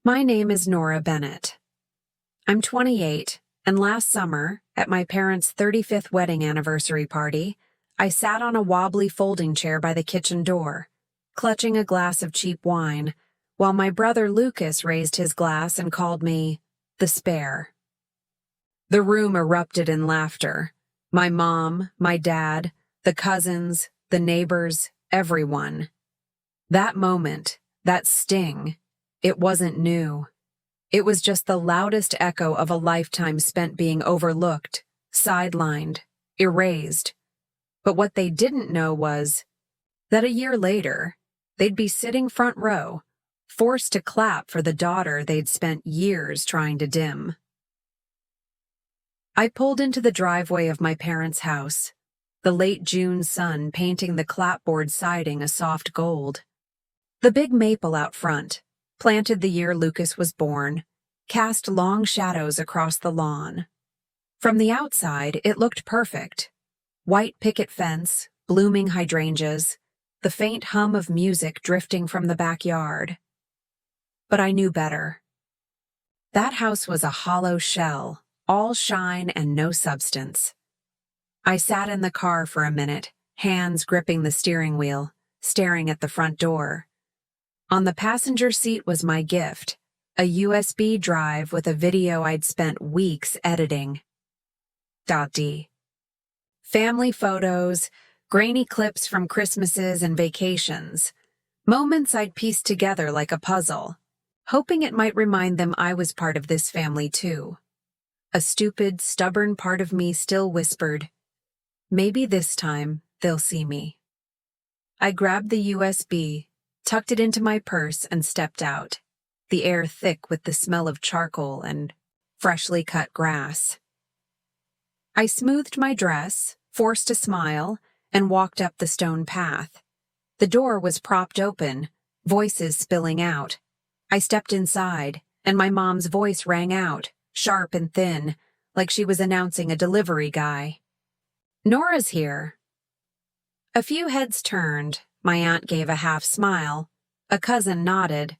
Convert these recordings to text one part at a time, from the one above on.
My name is Nora Bennett. I'm 28, and last summer, at my parents' 35th wedding anniversary party, I sat on a wobbly folding chair by the kitchen door, clutching a glass of cheap wine, while my brother Lucas raised his glass and called me the Spare. The room erupted in laughter. My mom, my dad, the cousins, the neighbors, everyone. That moment, that sting, it wasn't new. It was just the loudest echo of a lifetime spent being overlooked, sidelined, erased. But what they didn't know was that a year later, they'd be sitting front row, forced to clap for the daughter they'd spent years trying to dim. I pulled into the driveway of my parents' house, the late June sun painting the clapboard siding a soft gold. The big maple out front, planted the year Lucas was born, cast long shadows across the lawn. From the outside, it looked perfect. White picket fence, blooming hydrangeas, the faint hum of music drifting from the backyard. But I knew better. That house was a hollow shell, all shine and no substance. I sat in the car for a minute, hands gripping the steering wheel, staring at the front door. On the passenger seat was my gift, a USB drive with a video I'd spent weeks editing. D. Family photos, grainy clips from Christmases and vacations, moments I'd pieced together like a puzzle, hoping it might remind them I was part of this family too. A stupid, stubborn part of me still whispered, maybe this time they'll see me. I grabbed the USB, tucked it into my purse, and stepped out, the air thick with the smell of charcoal and freshly cut grass. I smoothed my dress, forced a smile, and walked up the stone path. The door was propped open, voices spilling out. I stepped inside, and my mom's voice rang out, sharp and thin, like she was announcing a delivery guy. "Nora's here." A few heads turned. My aunt gave a half smile. A cousin nodded.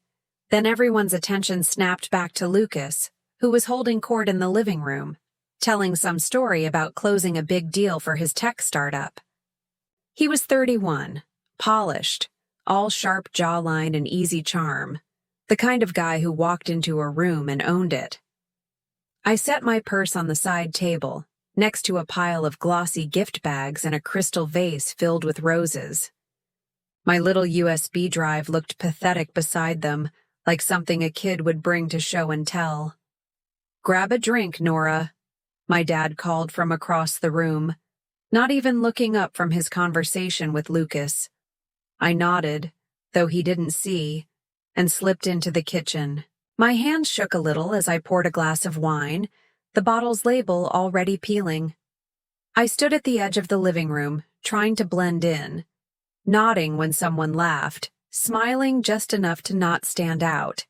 Then everyone's attention snapped back to Lucas, who was holding court in the living room, telling some story about closing a big deal for his tech startup. He was 31, polished, all sharp jawline and easy charm, the kind of guy who walked into a room and owned it. I set my purse on the side table, next to a pile of glossy gift bags and a crystal vase filled with roses. My little USB drive looked pathetic beside them, like something a kid would bring to show and tell. "Grab a drink, Nora," my dad called from across the room, not even looking up from his conversation with Lucas. I nodded, though he didn't see, and slipped into the kitchen. My hands shook a little as I poured a glass of wine, the bottle's label already peeling. I stood at the edge of the living room, trying to blend in, nodding when someone laughed, smiling just enough to not stand out.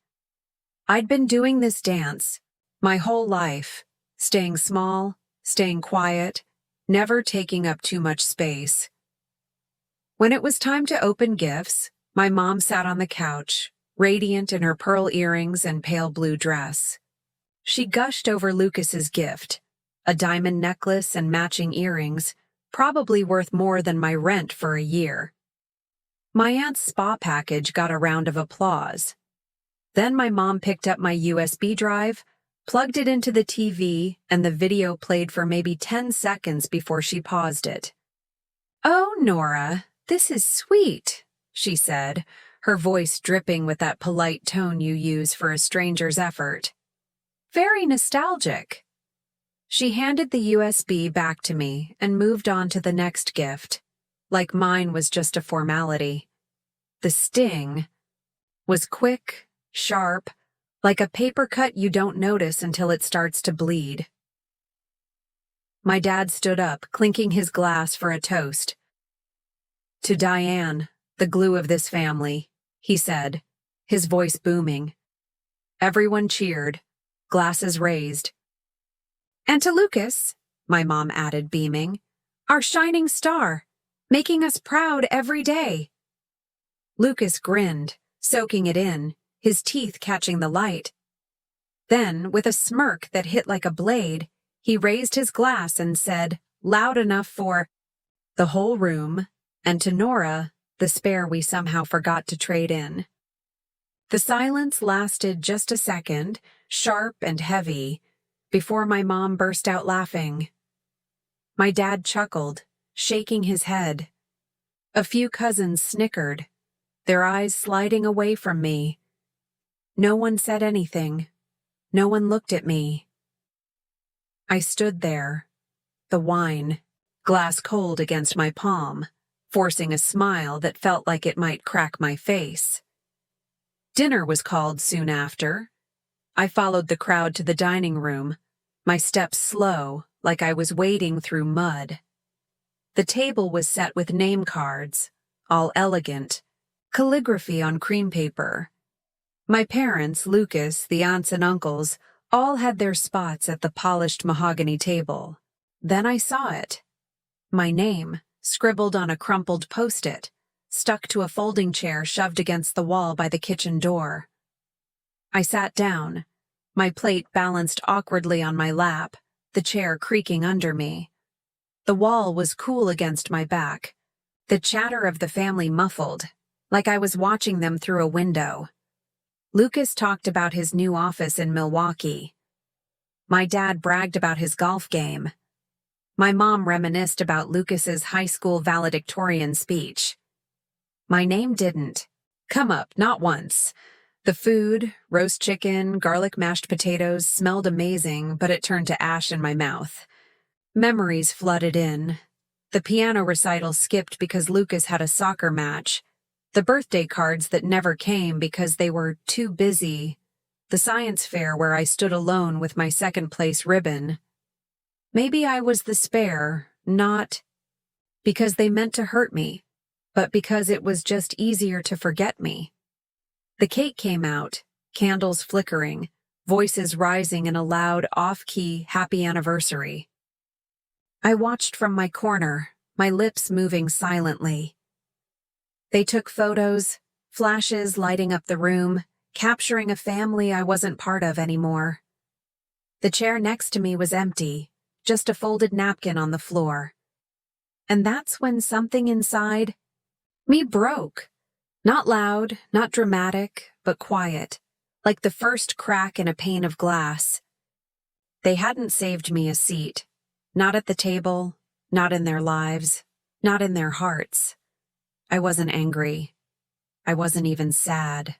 I'd been doing this dance my whole life, staying small, staying quiet, never taking up too much space. When it was time to open gifts, my mom sat on the couch, radiant in her pearl earrings and pale blue dress. She gushed over Lucas's gift, a diamond necklace and matching earrings, probably worth more than my rent for a year. My aunt's spa package got a round of applause. Then my mom picked up my USB drive, plugged it into the TV, and the video played for maybe 10 seconds before she paused it. "Oh, Nora, this is sweet," she said, her voice dripping with that polite tone you use for a stranger's effort. "Very nostalgic." She handed the USB back to me and moved on to the next gift, like mine was just a formality. The sting was quick, sharp, like a paper cut you don't notice until it starts to bleed. My dad stood up, clinking his glass for a toast. "To Diane, the glue of this family," he said, his voice booming. Everyone cheered, glasses raised. "And to Lucas," my mom added, beaming, "our shining star, making us proud every day." Lucas grinned, soaking it in, his teeth catching the light. Then, with a smirk that hit like a blade, he raised his glass and said, loud enough for the whole room, and to Nora, the spare we somehow forgot to trade in. The silence lasted just a second, sharp and heavy, before my mom burst out laughing. My dad chuckled, shaking his head. A few cousins snickered, their eyes sliding away from me. No one said anything. No one looked at me. I stood there, the wine, glass cold against my palm, forcing a smile that felt like it might crack my face. Dinner was called soon after. I followed the crowd to the dining room, my steps slow, like I was wading through mud. The table was set with name cards, all elegant, calligraphy on cream paper. My parents, Lucas, the aunts and uncles, all had their spots at the polished mahogany table. Then I saw it. My name, scribbled on a crumpled post-it, stuck to a folding chair shoved against the wall by the kitchen door. I sat down, my plate balanced awkwardly on my lap, the chair creaking under me. The wall was cool against my back, the chatter of the family muffled, like I was watching them through a window. Lucas talked about his new office in Milwaukee. My dad bragged about his golf game. My mom reminisced about Lucas's high school valedictorian speech. My name didn't come up, not once. The food, roast chicken, garlic mashed potatoes, smelled amazing, but it turned to ash in my mouth. Memories flooded in. The piano recital skipped because Lucas had a soccer match. The birthday cards that never came because they were too busy. The science fair where I stood alone with my second-place ribbon. Maybe I was the spare, not because they meant to hurt me, but because it was just easier to forget me. The cake came out, candles flickering, voices rising in a loud, off-key happy anniversary. I watched from my corner, my lips moving silently. They took photos, flashes lighting up the room, capturing a family I wasn't part of anymore. The chair next to me was empty, just a folded napkin on the floor. And that's when something inside me broke. Not loud, not dramatic, but quiet, like the first crack in a pane of glass. They hadn't saved me a seat, not at the table, not in their lives, not in their hearts. I wasn't angry. I wasn't even sad.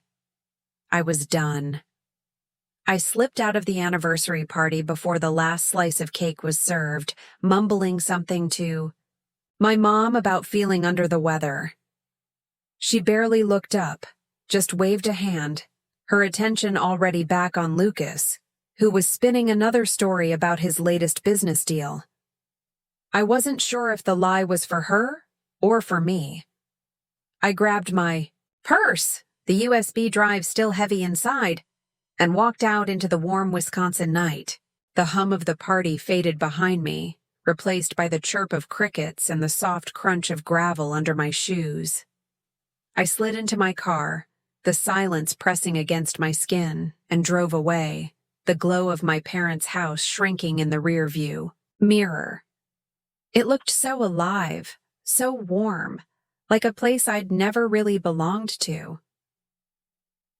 I was done. I slipped out of the anniversary party before the last slice of cake was served, mumbling something to my mom about feeling under the weather. She barely looked up, just waved a hand, her attention already back on Lucas, who was spinning another story about his latest business deal. I wasn't sure if the lie was for her or for me. I grabbed my purse, the USB drive still heavy inside, and walked out into the warm Wisconsin night. The hum of the party faded behind me, replaced by the chirp of crickets and the soft crunch of gravel under my shoes. I slid into my car, the silence pressing against my skin, and drove away, the glow of my parents' house shrinking in the rear-view mirror. It looked so alive, so warm, like a place I'd never really belonged to.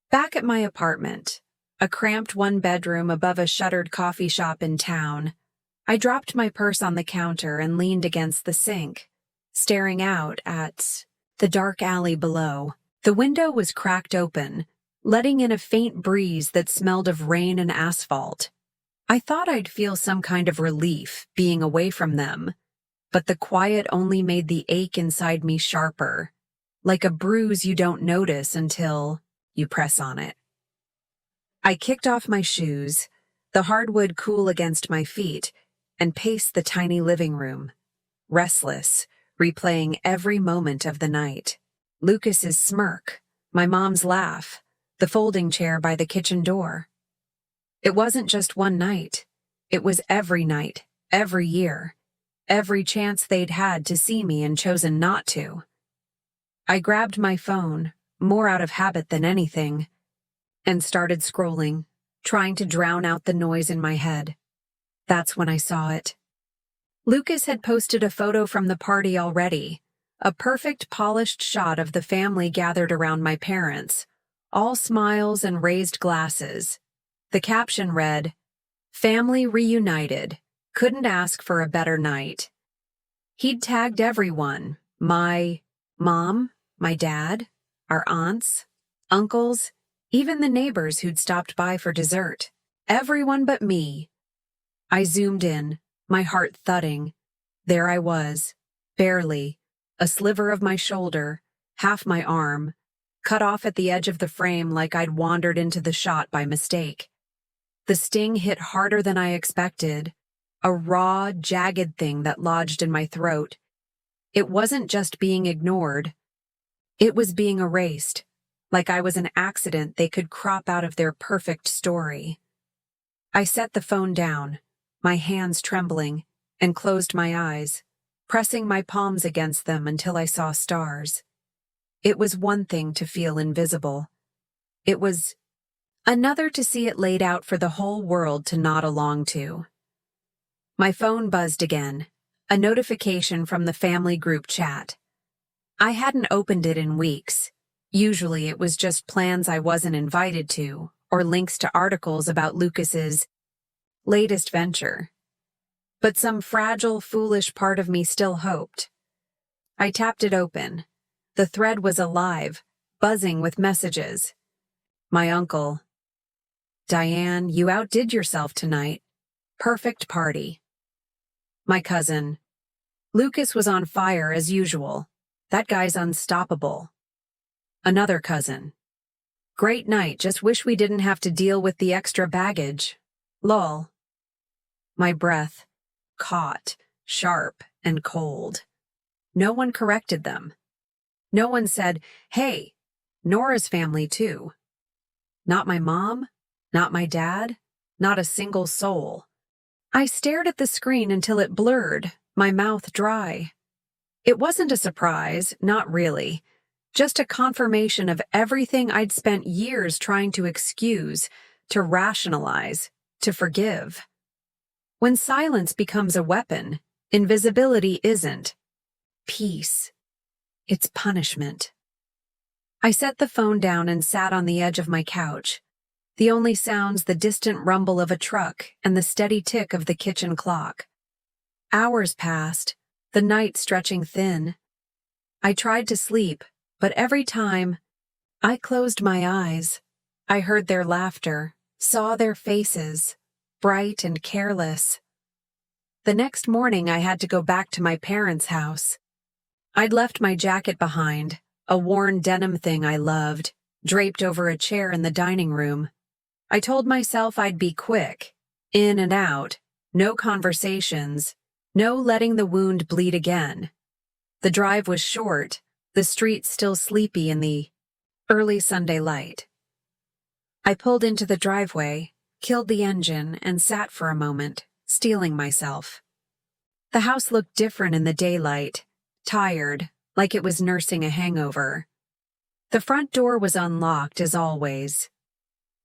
Back at my apartment, a cramped one-bedroom above a shuttered coffee shop in town, I dropped my purse on the counter and leaned against the sink, staring out at the dark alley below. The window was cracked open, letting in a faint breeze that smelled of rain and asphalt. I thought I'd feel some kind of relief being away from them, but the quiet only made the ache inside me sharper, like a bruise you don't notice until you press on it. I kicked off my shoes, the hardwood cool against my feet, and paced the tiny living room, restless, replaying every moment of the night. Lucas's smirk, my mom's laugh, the folding chair by the kitchen door. It wasn't just one night. It was every night, every year, every chance they'd had to see me and chosen not to. I grabbed my phone, more out of habit than anything, and started scrolling, trying to drown out the noise in my head. That's when I saw it. Lucas had posted a photo from the party already, a perfect polished shot of the family gathered around my parents, all smiles and raised glasses. The caption read, "Family reunited. Couldn't ask for a better night." He'd tagged everyone, my mom, my dad, our aunts, uncles, even the neighbors who'd stopped by for dessert. Everyone but me. I zoomed in, my heart thudding. There I was, barely, a sliver of my shoulder, half my arm, cut off at the edge of the frame like I'd wandered into the shot by mistake. The sting hit harder than I expected, a raw, jagged thing that lodged in my throat. It wasn't just being ignored. It was being erased, like I was an accident they could crop out of their perfect story. I set the phone down, my hands trembling, and closed my eyes, pressing my palms against them until I saw stars. It was one thing to feel invisible. It was another to see it laid out for the whole world to nod along to. My phone buzzed again, a notification from the family group chat. I hadn't opened it in weeks. Usually it was just plans I wasn't invited to, or links to articles about Lucas's latest venture. But some fragile, foolish part of me still hoped. I tapped it open. The thread was alive, buzzing with messages. My uncle. "Diane, you outdid yourself tonight. Perfect party." My cousin. "Lucas was on fire as usual. That guy's unstoppable." Another cousin. "Great night, just wish we didn't have to deal with the extra baggage. Lol." My breath, caught, sharp, and cold. No one corrected them. No one said, "Hey, Nora's family too." Not my mom, not my dad, not a single soul. I stared at the screen until it blurred, my mouth dry. It wasn't a surprise, not really. Just a confirmation of everything I'd spent years trying to excuse, to rationalize, to forgive. When silence becomes a weapon, invisibility isn't. Peace. It's punishment. I set the phone down and sat on the edge of my couch. The only sounds the distant rumble of a truck and the steady tick of the kitchen clock. Hours passed, the night stretching thin. I tried to sleep, but every time I closed my eyes, I heard their laughter, saw their faces, bright and careless. The next morning I had to go back to my parents' house. I'd left my jacket behind, a worn denim thing I loved, draped over a chair in the dining room. I told myself I'd be quick, in and out, no conversations, no letting the wound bleed again. The drive was short, the streets still sleepy in the early Sunday light. I pulled into the driveway, killed the engine, and sat for a moment, steeling myself. The house looked different in the daylight, tired, like it was nursing a hangover. The front door was unlocked as always.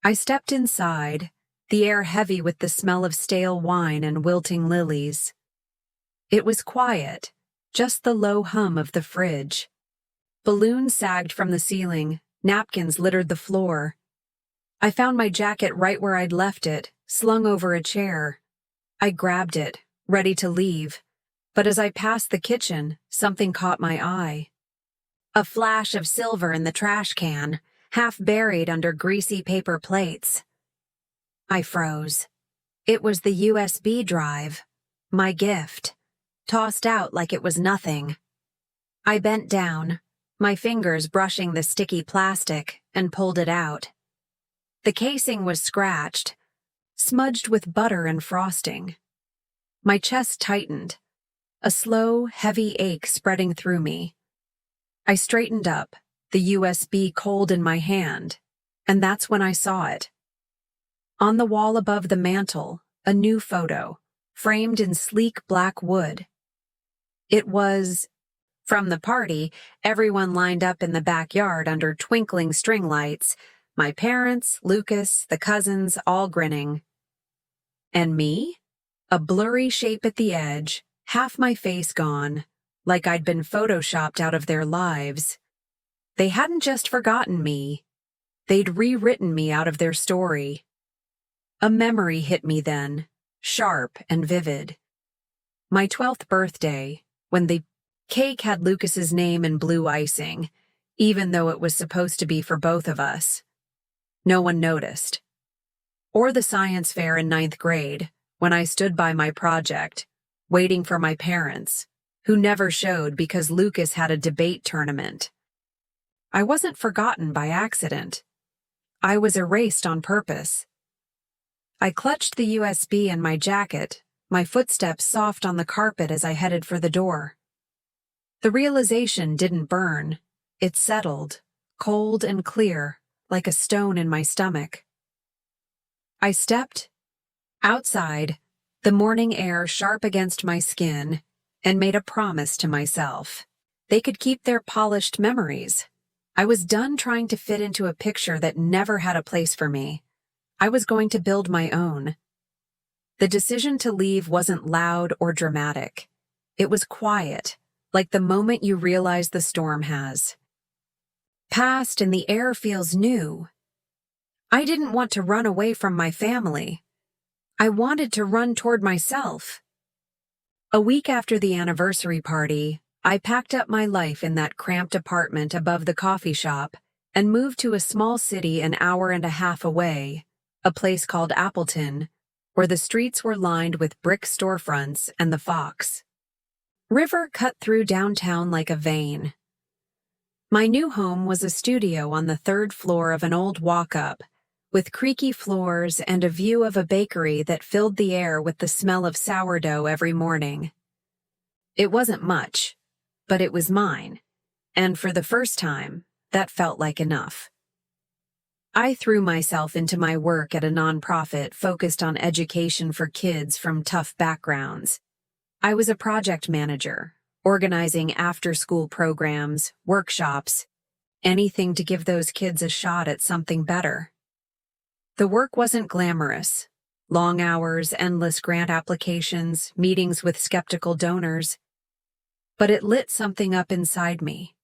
I stepped inside, the air heavy with the smell of stale wine and wilting lilies. It was quiet, just the low hum of the fridge. Balloons sagged from the ceiling, napkins littered the floor. I found my jacket right where I'd left it, slung over a chair. I grabbed it, ready to leave, but as I passed the kitchen, something caught my eye. A flash of silver in the trash can, half buried under greasy paper plates. I froze. It was the USB drive, my gift, tossed out like it was nothing. I bent down, my fingers brushing the sticky plastic, and pulled it out. The casing was scratched, smudged with butter and frosting. My chest tightened, a slow, heavy ache spreading through me. I straightened up, the USB cold in my hand, and that's when I saw it. On the wall above the mantel, a new photo, framed in sleek black wood. It was from the party, everyone lined up in the backyard under twinkling string lights, My parents, Lucas, the cousins, all grinning. And me? A blurry shape at the edge, half my face gone, like I'd been photoshopped out of their lives. They hadn't just forgotten me. They'd rewritten me out of their story. A memory hit me then, sharp and vivid. My 12th birthday, when the cake had Lucas's name in blue icing, even though it was supposed to be for both of us. No one noticed. Or the science fair in 9th grade, when I stood by my project, waiting for my parents, who never showed because Lucas had a debate tournament. I wasn't forgotten by accident. I was erased on purpose. I clutched the USB in my jacket, my footsteps soft on the carpet as I headed for the door. The realization didn't burn. It settled, cold and clear, like a stone in my stomach. I stepped outside, the morning air sharp against my skin, and made a promise to myself. They could keep their polished memories. I was done trying to fit into a picture that never had a place for me. I was going to build my own. The decision to leave wasn't loud or dramatic. It was quiet, like the moment you realize the storm has passed and the air feels new. I didn't want to run away from my family. I wanted to run toward myself. A week after the anniversary party, I packed up my life in that cramped apartment above the coffee shop and moved to a small city an hour and a half away, a place called Appleton, where the streets were lined with brick storefronts and the Fox River cut through downtown like a vein. My new home was a studio on the 3rd floor of an old walk-up, with creaky floors and a view of a bakery that filled the air with the smell of sourdough every morning. It wasn't much, but it was mine, and for the first time, that felt like enough. I threw myself into my work at a nonprofit focused on education for kids from tough backgrounds. I was a project manager, organizing after-school programs, workshops, anything to give those kids a shot at something better. The work wasn't glamorous. Long hours, endless grant applications, meetings with skeptical donors. But it lit something up inside me.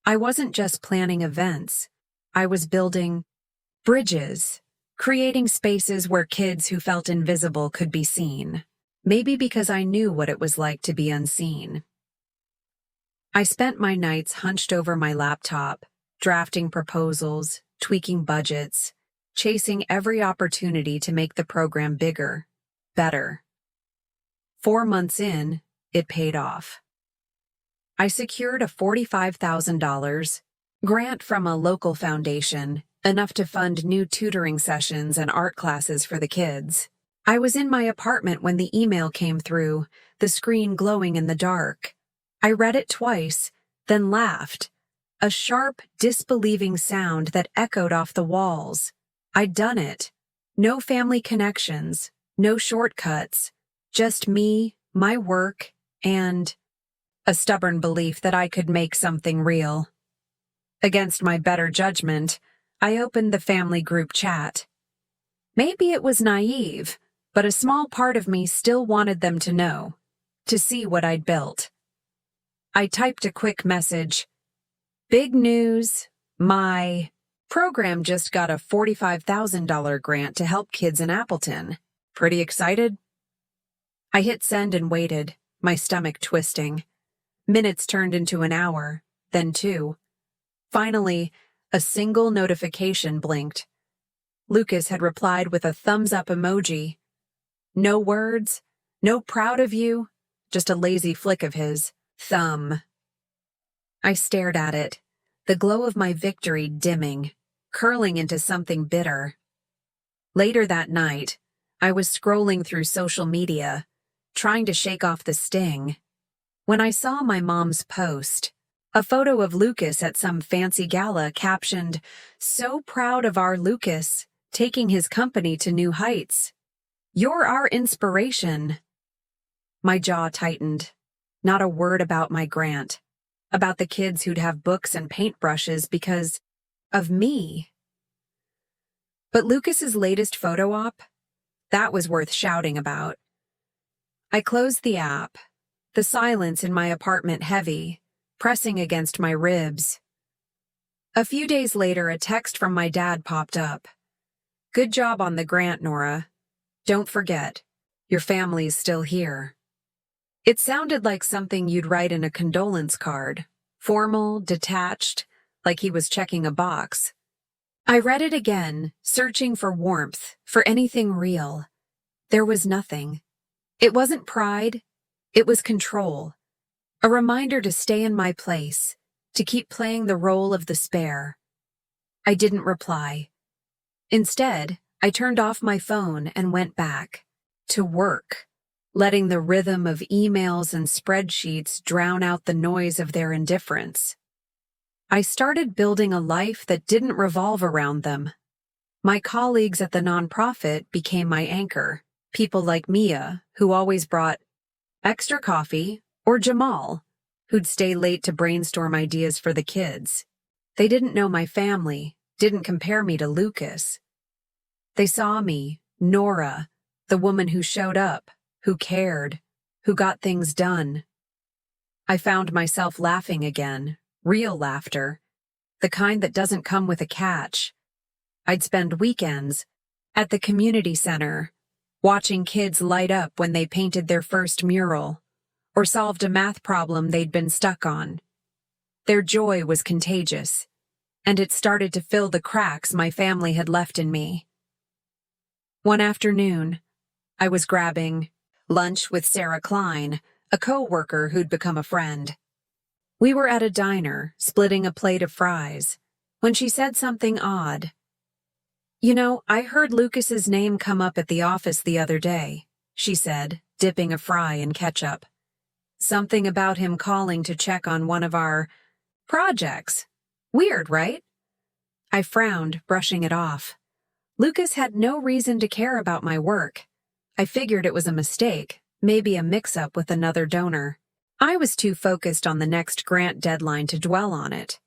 I wasn't just planning events. I was building bridges, creating spaces where kids who felt invisible could be seen. Maybe because I knew what it was like to be unseen. I spent my nights hunched over my laptop, drafting proposals, tweaking budgets, chasing every opportunity to make the program bigger, better. 4 months in, it paid off. I secured a $45,000 grant from a local foundation, enough to fund new tutoring sessions and art classes for the kids. I was in my apartment when the email came through, the screen glowing in the dark. I read it twice, then laughed, a sharp, disbelieving sound that echoed off the walls. I'd done it. No family connections, no shortcuts, just me, my work, and a stubborn belief that I could make something real. Against my better judgment, I opened the family group chat. Maybe it was naive, but a small part of me still wanted them to know, to see what I'd built. I typed a quick message. Big news, my program just got a $45,000 grant to help kids in Appleton. Pretty excited? I hit send and waited, my stomach twisting. Minutes turned into an hour, then 2. Finally, a single notification blinked. Lucas had replied with a thumbs-up emoji. No words, no proud of you, just a lazy flick of his thumb. I stared at it, the glow of my victory dimming, curling into something bitter. Later that night, I was scrolling through social media, trying to shake off the sting, when I saw my mom's post, a photo of Lucas at some fancy gala captioned, "So proud of our Lucas, taking his company to new heights. You're our inspiration." My jaw tightened. Not a word about my grant, about the kids who'd have books and paintbrushes because of me. But Lucas's latest photo op? That was worth shouting about. I closed the app, the silence in my apartment heavy, pressing against my ribs. A few days later, a text from my dad popped up. "Good job on the grant, Nora. Don't forget, your family's still here." It sounded like something you'd write in a condolence card, formal, detached, like he was checking a box. I read it again, searching for warmth, for anything real. There was nothing. It wasn't pride, it was control. A reminder to stay in my place, to keep playing the role of the spare. I didn't reply. Instead, I turned off my phone and went back to work, letting the rhythm of emails and spreadsheets drown out the noise of their indifference. I started building a life that didn't revolve around them. My colleagues at the nonprofit became my anchor, people like Mia, who always brought extra coffee, or Jamal, who'd stay late to brainstorm ideas for the kids. They didn't know my family, didn't compare me to Lucas. They saw me, Nora, the woman who showed up, who cared, who got things done. I found myself laughing again, real laughter, the kind that doesn't come with a catch. I'd spend weekends at the community center, watching kids light up when they painted their first mural, or solved a math problem they'd been stuck on. Their joy was contagious, and it started to fill the cracks my family had left in me. One afternoon, I was grabbing lunch with Sarah Klein, a co-worker who'd become a friend. We were at a diner, splitting a plate of fries, when she said something odd. "You know, I heard Lucas's name come up at the office the other day," she said, dipping a fry in ketchup. "Something about him calling to check on one of our projects. Weird, right?" I frowned, brushing it off. Lucas had no reason to care about my work. I figured it was a mistake, maybe a mix-up with another donor. I was too focused on the next grant deadline to dwell on it.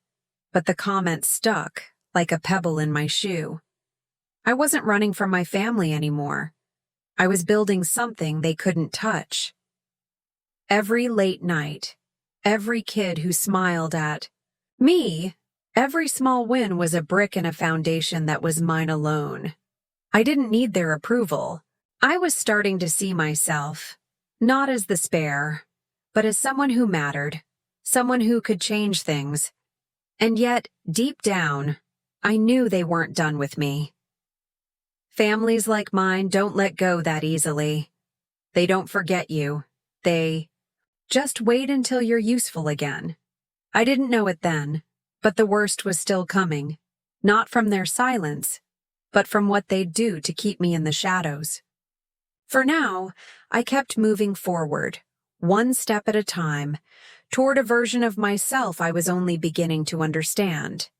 But the comment stuck, like a pebble in my shoe. I wasn't running from my family anymore. I was building something they couldn't touch. Every late night, every kid who smiled at me, every small win was a brick in a foundation that was mine alone. I didn't need their approval. I was starting to see myself, not as the spare, but as someone who mattered, someone who could change things. And yet, deep down, I knew they weren't done with me. Families like mine don't let go that easily. They don't forget you. They just wait until you're useful again. I didn't know it then, but the worst was still coming. Not from their silence, but from what they'd do to keep me in the shadows. For now, I kept moving forward, one step at a time, toward a version of myself I was only beginning to understand.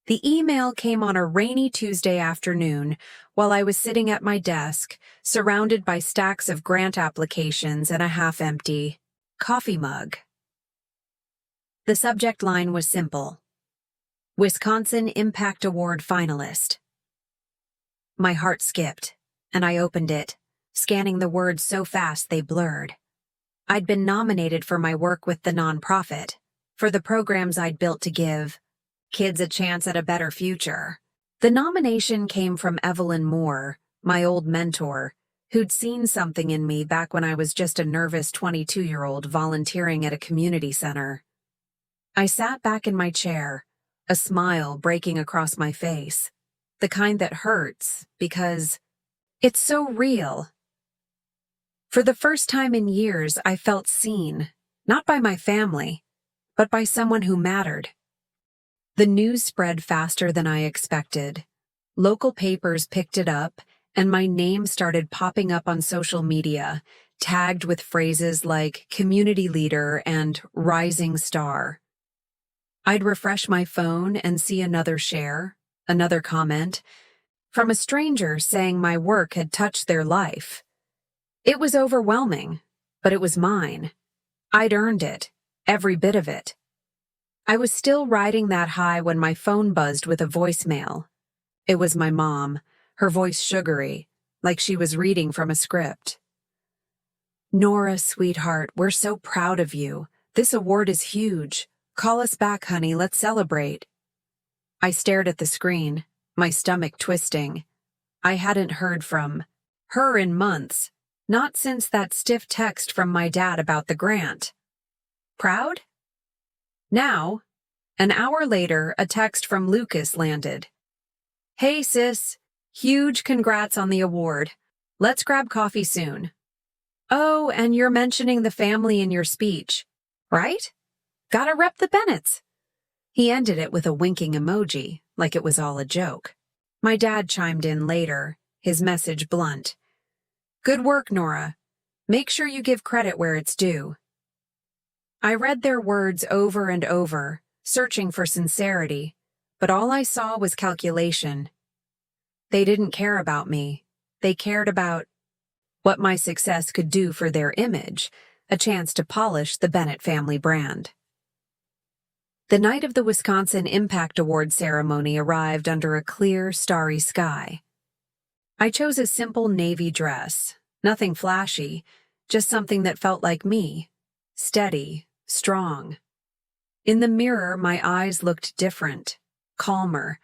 The email came on a rainy Tuesday afternoon while I was sitting at my desk, surrounded by stacks of grant applications and a half-empty coffee mug. The subject line was simple: Wisconsin Impact Award finalist. My heart skipped, and I opened it, scanning the words so fast they blurred. I'd been nominated for my work with the nonprofit, for the programs I'd built to give kids a chance at a better future. The nomination came from Evelyn Moore, my old mentor, who'd seen something in me back when I was just a nervous 22-year-old volunteering at a community center. I sat back in my chair, a smile breaking across my face, the kind that hurts because it's so real. For the first time in years, I felt seen, not by my family, but by someone who mattered. The news spread faster than I expected. Local papers picked it up, and my name started popping up on social media, tagged with phrases like community leader and rising star. I'd refresh my phone and see another share, another comment, from a stranger saying my work had touched their life. It was overwhelming, but it was mine. I'd earned it, every bit of it. I was still riding that high when my phone buzzed with a voicemail. It was my mom, her voice sugary, like she was reading from a script. "Nora, sweetheart, we're so proud of you. This award is huge. Call us back, honey, let's celebrate." I stared at the screen, my stomach twisting. I hadn't heard from her in months, not since that stiff text from my dad about the grant. Proud? Now, an hour later, a text from Lucas landed. "Hey sis, huge congrats on the award. Let's grab coffee soon. Oh, and you're mentioning the family in your speech, right? Gotta rep the Bennetts." He ended it with a winking emoji, like it was all a joke. My dad chimed in later, his message blunt. "Good work, Nora. Make sure you give credit where it's due." I read their words over and over, searching for sincerity, but all I saw was calculation. They didn't care about me. They cared about what my success could do for their image, a chance to polish the Bennett family brand. The night of the Wisconsin Impact Award ceremony arrived under a clear, starry sky. I chose a simple navy dress, nothing flashy, just something that felt like me, steady, strong. In the mirror, my eyes looked different, calmer,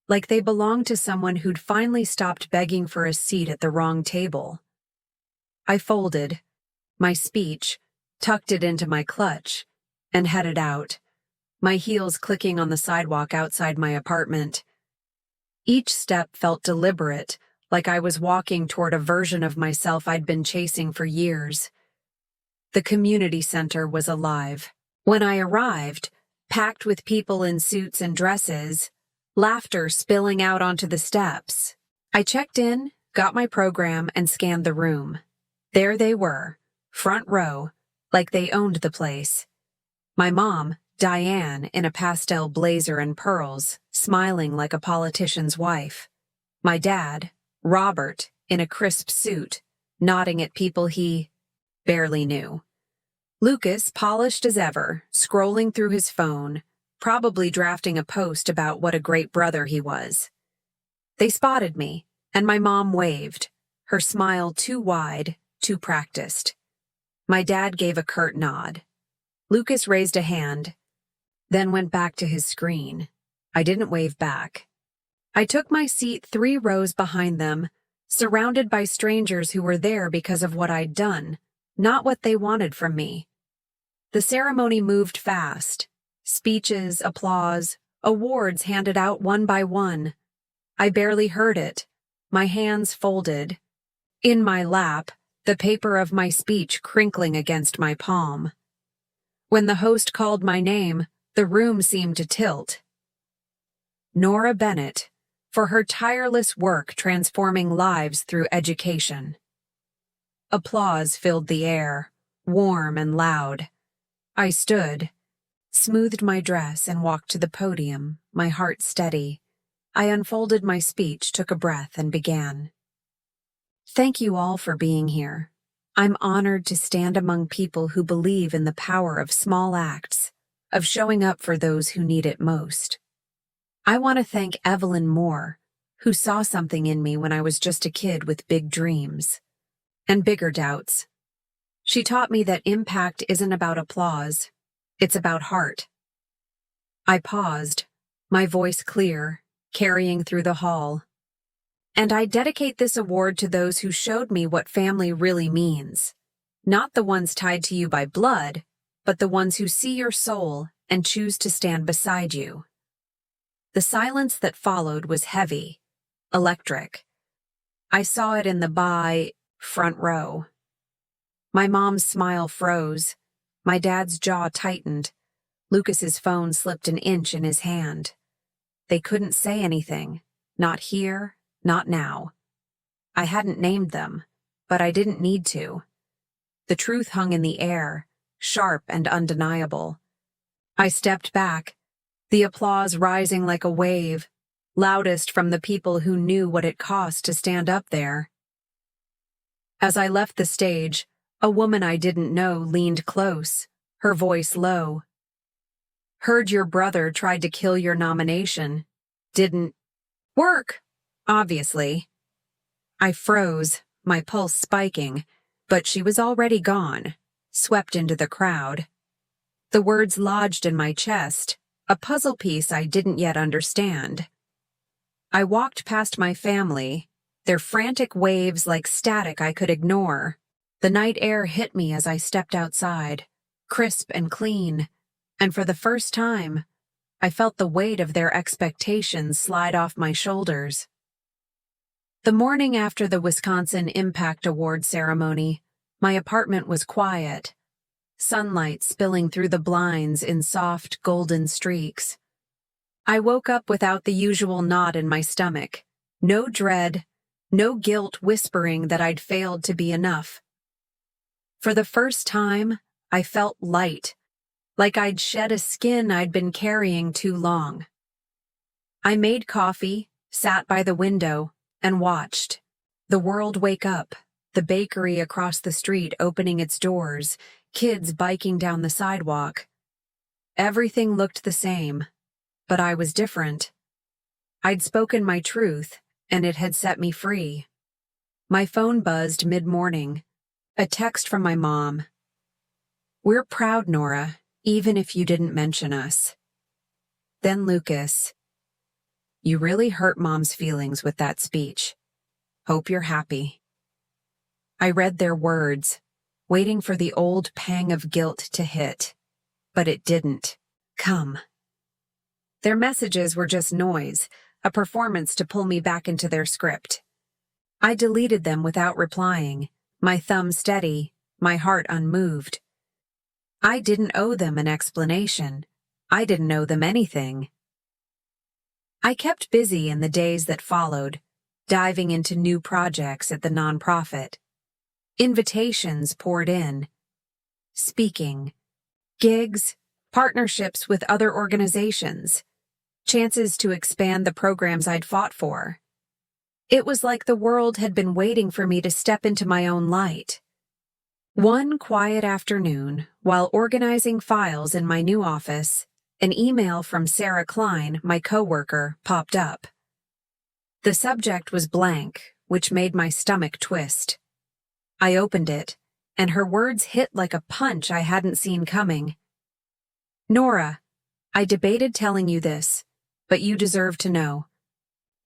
like they belonged to someone who'd finally stopped begging for a seat at the wrong table. I folded my speech, tucked it into my clutch, and headed out, my heels clicking on the sidewalk outside my apartment. Each step felt deliberate, like I was walking toward a version of myself I'd been chasing for years. The community center was alive. When I arrived, packed with people in suits and dresses, laughter spilling out onto the steps. I checked in, got my program, and scanned the room. There they were, front row, like they owned the place. My mom, Diane, in a pastel blazer and pearls, smiling like a politician's wife. My dad, Robert, in a crisp suit, nodding at people he barely knew. Lucas, polished as ever, scrolling through his phone, probably drafting a post about what a great brother he was. They spotted me, and my mom waved, her smile too wide, too practiced. My dad gave a curt nod. Lucas raised a hand, then went back to his screen. I didn't wave back. I took my seat 3 rows behind them, surrounded by strangers who were there because of what I'd done, not what they wanted from me. The ceremony moved fast. Speeches, applause, awards handed out one by one. I barely heard it, my hands folded. In my lap, the paper of my speech crinkling against my palm. When the host called my name, the room seemed to tilt. Nora Bennett, for her tireless work transforming lives through education. Applause filled the air, warm and loud. I stood, smoothed my dress, and walked to the podium, my heart steady. I unfolded my speech, took a breath, and began. Thank you all for being here. I'm honored to stand among people who believe in the power of small acts, of showing up for those who need it most. I want to thank Evelyn Moore, who saw something in me when I was just a kid with big dreams and bigger doubts. She taught me that impact isn't about applause, it's about heart. I paused, my voice clear, carrying through the hall. And I dedicate this award to those who showed me what family really means. Not the ones tied to you by blood, but the ones who see your soul and choose to stand beside you. The silence that followed was heavy, electric. I saw it in the front row. My mom's smile froze. My dad's jaw tightened. Lucas's phone slipped an inch in his hand. They couldn't say anything. Not here, not now. I hadn't named them, but I didn't need to. The truth hung in the air, sharp and undeniable. I stepped back, the applause rising like a wave, loudest from the people who knew what it cost to stand up there. As I left the stage, a woman I didn't know leaned close, her voice low. Heard your brother tried to kill your nomination. Didn't work. Obviously. I froze, my pulse spiking, but she was already gone, swept into the crowd. The words lodged in my chest, a puzzle piece I didn't yet understand. I walked past my family, their frantic waves like static I could ignore. The night air hit me as I stepped outside, crisp and clean, and for the first time, I felt the weight of their expectations slide off my shoulders. The morning after the Wisconsin Impact Award ceremony, my apartment was quiet, sunlight spilling through the blinds in soft, golden streaks. I woke up without the usual knot in my stomach, no dread, no guilt whispering that I'd failed to be enough. For the first time, I felt light, like I'd shed a skin I'd been carrying too long. I made coffee, sat by the window, and watched the world wake up, the bakery across the street opening its doors, kids biking down the sidewalk. Everything looked the same, but I was different. I'd spoken my truth, and it had set me free. My phone buzzed mid-morning, a text from my mom. "We're proud, Nora, even if you didn't mention us." Then Lucas. "You really hurt Mom's feelings with that speech. Hope you're happy." I read their words, waiting for the old pang of guilt to hit, but it didn't come. Their messages were just noise, a performance to pull me back into their script. I deleted them without replying, my thumb steady, my heart unmoved. I didn't owe them an explanation. I didn't owe them anything. I kept busy in the days that followed, diving into new projects at the nonprofit. Invitations poured in. Speaking, gigs, partnerships with other organizations, chances to expand the programs I'd fought for. It was like the world had been waiting for me to step into my own light. One quiet afternoon, while organizing files in my new office, an email from Sarah Klein, my coworker, popped up. The subject was blank, which made my stomach twist. I opened it, and her words hit like a punch I hadn't seen coming. "Nora, I debated telling you this, but you deserve to know.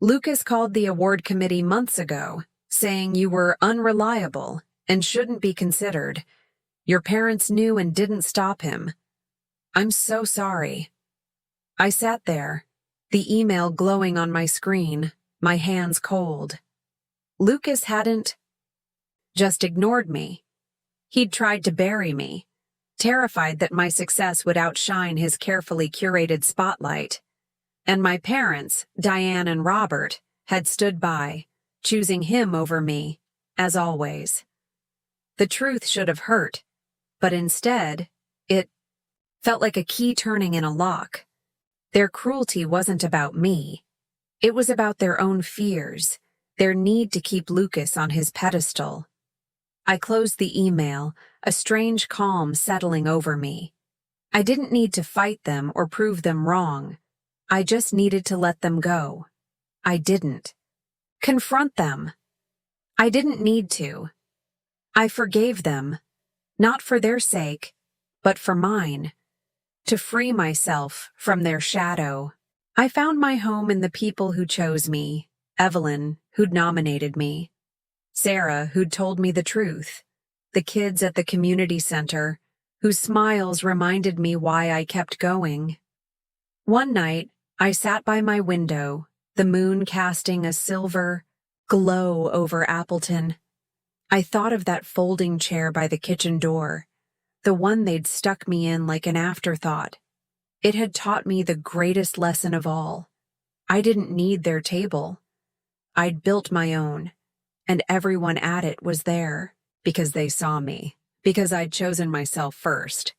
Lucas called the award committee months ago, saying you were unreliable and shouldn't be considered. Your parents knew and didn't stop him. I'm so sorry." I sat there, the email glowing on my screen, my hands cold. Lucas hadn't just ignored me. He'd tried to bury me, terrified that my success would outshine his carefully curated spotlight. And my parents, Diane and Robert, had stood by, choosing him over me, as always. The truth should have hurt, but instead, it felt like a key turning in a lock. Their cruelty wasn't about me. It was about their own fears, their need to keep Lucas on his pedestal. I closed the email, a strange calm settling over me. I didn't need to fight them or prove them wrong. I just needed to let them go. I didn't confront them. I didn't need to. I forgave them, not for their sake, but for mine, to free myself from their shadow. I found my home in the people who chose me, Evelyn, who'd nominated me, Sarah, who'd told me the truth, the kids at the community center, whose smiles reminded me why I kept going. One night, I sat by my window, the moon casting a silver glow over Appleton. I thought of that folding chair by the kitchen door, the one they'd stuck me in like an afterthought. It had taught me the greatest lesson of all. I didn't need their table. I'd built my own, and everyone at it was there because they saw me, because I'd chosen myself first.